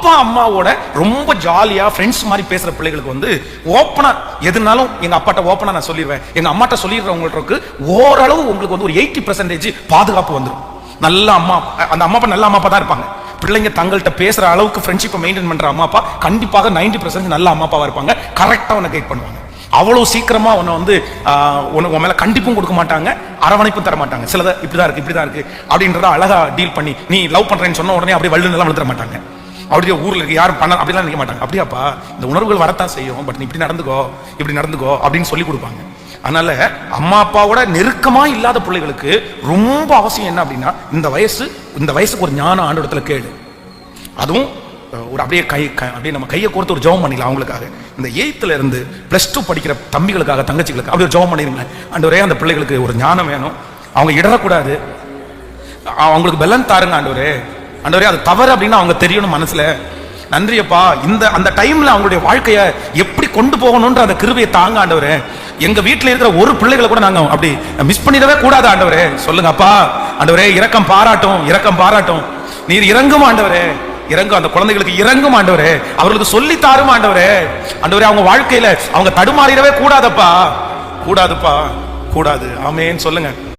அப்பா அம்மாவோட ரொம்ப ஜாலியா ஃப்ரெண்ட்ஸ் மாதிரி பேசுற பிள்ளைகளுக்கு வந்து ஓப்பனா எதுனாலும் எங்க அப்பாட்ட ஓப்பனா நான் சொல்லிடுவேன், எங்க அம்மாட்ட சொல்லிடுறவங்களுக்கு ஓரளவு உங்களுக்கு வந்து ஒரு 80% பாதுகாப்பு வந்துடும். நல்ல அம்மா, அந்த அம்மா அப்பா நல்ல அம்மா அப்பா தான் இருப்பாங்க. பிள்ளைங்க தங்கள்கிட்ட பேசுற அளவுக்கு ஃப்ரெண்ட்ஷிப்பை மெயின்டைன் பண்ற அம்மா அப்பா கண்டிப்பாக 90% நல்ல அம்மா அப்பாவா இருப்பாங்க. கரெக்டா உன்னை கைட் பண்ணுவாங்க. அவ்வளவு சீக்கிரமா உன்னை வந்து உனக்கு மேல கண்டிப்பும் கொடுக்க மாட்டாங்க, அரவணைப்பும் தர மாட்டாங்க. சிலதை இப்படிதான் இருக்கு அப்படின்றத அழகா டீல் பண்ணி, நீ லவ் பண்றேன்னு சொன்ன உடனே அப்படியே வல்லுன்னு எல்லாம் விழுந்துட மாட்டாங்க. அப்படியே ஊர்ல இருக்கு யாரும் பண்ண அப்படிலாம் நினைக்க மாட்டாங்க. அப்படியாப்பா இந்த உணர்வுகள் வரத்தான் செய்யும், பட் நீ இப்படி நடந்துக்கோ அப்படின்னு சொல்லி கொடுப்பாங்க. அதனால அம்மா அப்பாவோட நெருக்கமா இல்லாத பிள்ளைகளுக்கு ரொம்ப அவசியம் என்ன அப்படின்னா, இந்த வயசுக்கு ஒரு ஞான ஆண்டவரத்துல கேளு. அதுவும் ஒரு அப்படியே அப்படியே நம்ம கையை கோர்த்து ஒரு ஜெபம் பண்ணிடலாம் அவங்களுக்காக. இந்த 8th இருந்து +2 படிக்கிற தம்பிகளுக்காக தங்கச்சிகளுக்கு அப்படி ஒரு ஜெபம் பண்ணிருங்களேன். ஆண்டவரே அந்த பிள்ளைகளுக்கு ஒரு ஞானம் வேணும், அவங்க இடறக்கூடாது, அவங்களுக்கு பலன் தாருங்க ஆண்டவரே. ஆண்டவரே அது தவறு அப்படின்னு அவங்க தெரியணும் மனசுல. நன்றியப்பா, அந்த டைம்ல அவங்களுடைய வாழ்க்கைய எப்படி கொண்டு போகணும்ன்ற அந்த கிருபையை தாங்க ஆண்டவரே. எங்க வீட்டுல இருக்கிற ஒரு பிள்ளைகளை கூட நாங்க அப்படி மிஸ் பண்ணிடவே கூடாது ஆண்டவரே. சொல்லுங்க அப்பா. ஆண்டவரே இரக்கம் பாராட்டும், நீர் இறங்கும் ஆண்டவரே, இறங்கும் அந்த குழந்தைகளுக்கு இறங்கும் ஆண்டவரே, அவர்களுக்கு சொல்லி தாரும் ஆண்டவரே. ஆண்டவரே அவங்க வாழ்க்கையில அவங்க தடுமாறிடவே கூடாதுப்பா, கூடாது. ஆமேன்னு சொல்லுங்க.